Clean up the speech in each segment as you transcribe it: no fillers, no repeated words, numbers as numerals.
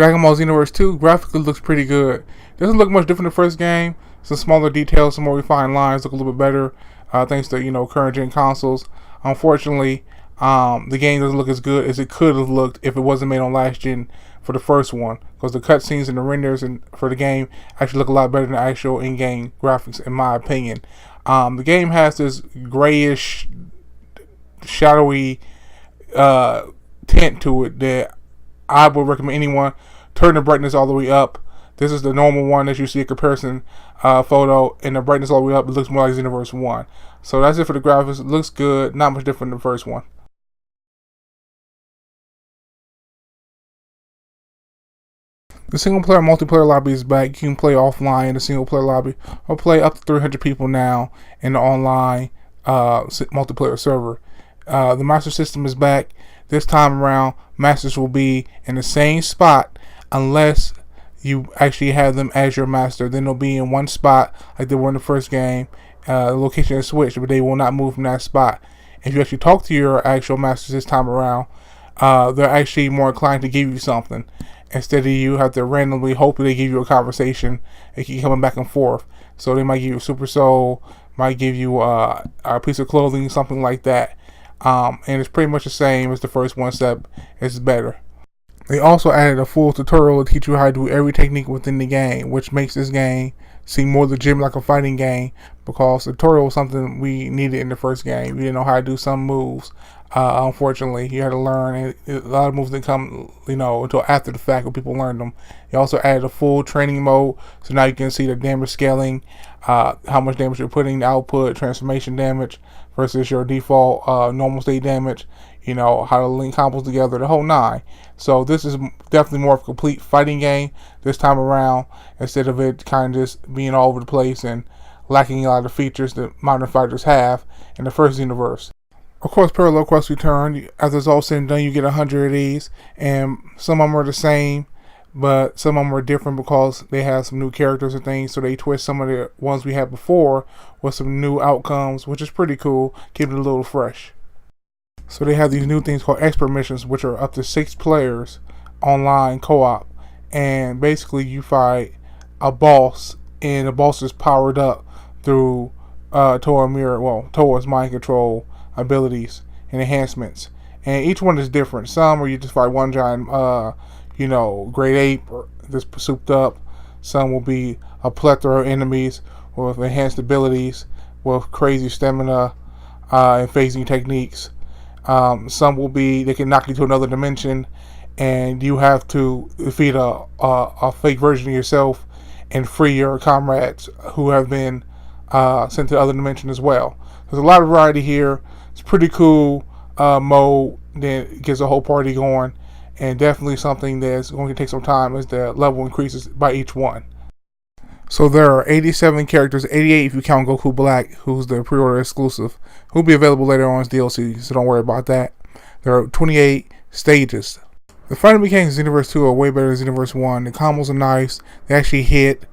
Dragon Ball Xenoverse 2 graphically looks pretty good. Doesn't look much different than the first game. Some smaller details, some more refined lines look a little bit better, thanks to current gen consoles. Unfortunately, the game doesn't look as good as it could have looked if it wasn't made on last gen for the first one, because the cutscenes and the renders for the game actually look a lot better than the actual in-game graphics, in my opinion. The game has this grayish, shadowy tint to it that I would recommend anyone turn the brightness all the way up. This is the normal one as you see a comparison photo, and the brightness all the way up, it looks more like Xenoverse 1. So that's it for the graphics. It looks good, not much different than the first one. The single player multiplayer lobby is back. You can play offline in the single player lobby, or play up to 300 people now in the online multiplayer server. The master system is back. This time around, masters will be in the same spot unless you actually have them as your master. Then they'll be in one spot like they were in the first game. The location is switched, but they will not move from that spot. If you actually talk to your actual masters this time around, they're actually more inclined to give you something, instead of you have to randomly hope they give you a conversation and keep coming back and forth. So they might give you a super soul, might give you a piece of clothing, something like that. And it's pretty much the same as the first one, except it's better. They also added a full tutorial to teach you how to do every technique within the game, which makes this game seem more legitimate, like a fighting game, because the tutorial was something we needed in the first game. We didn't know how to do some moves. Unfortunately, you had to learn, and a lot of moves didn't come, until after the fact when people learned them. They also added a full training mode, so now you can see the damage scaling, how much damage you're putting, the output, transformation damage versus your default normal state damage, how to link combos together, the whole nine. So this is definitely more of a complete fighting game this time around, instead of it kind of just being all over the place and lacking a lot of the features that modern fighters have in the first Xenoverse. Of course, Parallel Quest Return, after it's all said and done, you get 100 of these, and some of them are the same, but some of them are different because they have some new characters and things, so they twist some of the ones we had before with some new outcomes, which is pretty cool, keeping it a little fresh. So they have these new things called expert missions, which are up to 6 players online co-op, and basically you fight a boss, and the boss is powered up through Toa's mind control abilities and enhancements, and each one is different. Some where you just fight one giant great ape that's souped up. Some will be a plethora of enemies with enhanced abilities with crazy stamina and phasing techniques. Some will be, they can knock you to another dimension, and you have to defeat a fake version of yourself and free your comrades who have been sent to the other dimension as well. There's a lot of variety here. It's pretty cool mode that gets the whole party going, and definitely something that's going to take some time as the level increases by each one. So there are 87 characters, 88 if you count Goku Black, who's the pre-order exclusive, who'll be available later on as DLC, so don't worry about that. There are 28 stages. The fighting mechanics in Xenoverse 2 are way better than Xenoverse 1. The combos are nice, they actually hit.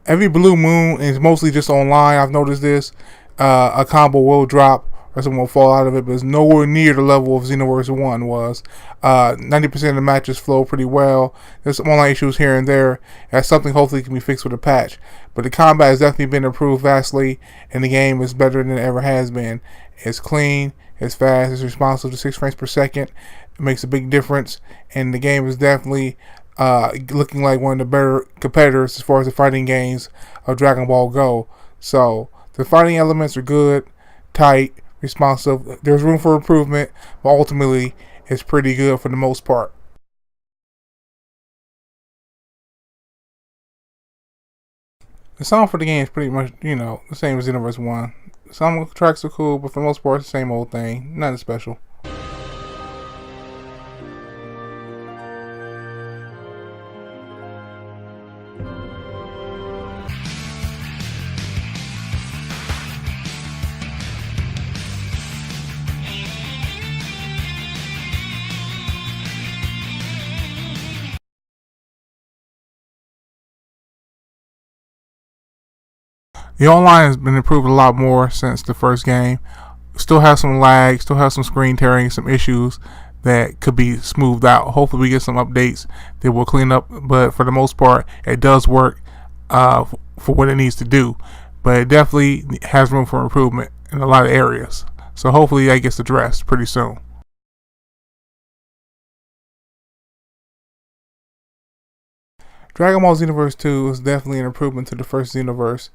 Every blue moon is mostly just online, I've noticed this. A combo will drop, or someone will fall out of it, but it's nowhere near the level of Xenoverse 1 was. 90% of the matches flow pretty well. There's some online issues here and there. That's something hopefully can be fixed with a patch. But the combat has definitely been improved vastly, and the game is better than it ever has been. It's clean, it's fast, it's responsive to 6 frames per second. It makes a big difference, and the game is definitely looking like one of the better competitors as far as the fighting games of Dragon Ball go. So the fighting elements are good, tight, responsive. There's room for improvement, but ultimately it's pretty good for the most part. The sound for the game is pretty much, the same as Xenoverse 1. Some tracks are cool, but for the most part it's the same old thing. Nothing special. The online has been improved a lot more since the first game. Still has some lag, still has some screen tearing, some issues that could be smoothed out. Hopefully we get some updates that will clean up, but for the most part it does work for what it needs to do, but it definitely has room for improvement in a lot of areas. So hopefully that gets addressed pretty soon. Dragon Ball Xenoverse 2 is definitely an improvement to the first Xenoverse.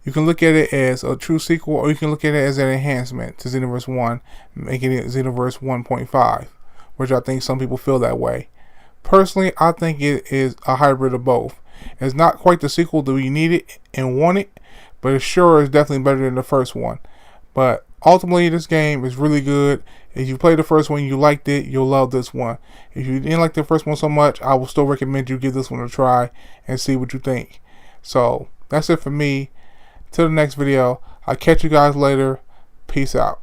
You can look at it as a true sequel, or you can look at it as an enhancement to Xenoverse 1, making it Xenoverse 1.5, which I think some people feel that way. Personally, I think it is a hybrid of both. It's not quite the sequel that we needed and wanted, but it sure is definitely better than the first one. But ultimately, this game is really good. If you played the first one, you liked it, you'll love this one. If you didn't like the first one so much, I will still recommend you give this one a try and see what you think. So, that's it for me. Till the next video, I'll catch you guys later. Peace out.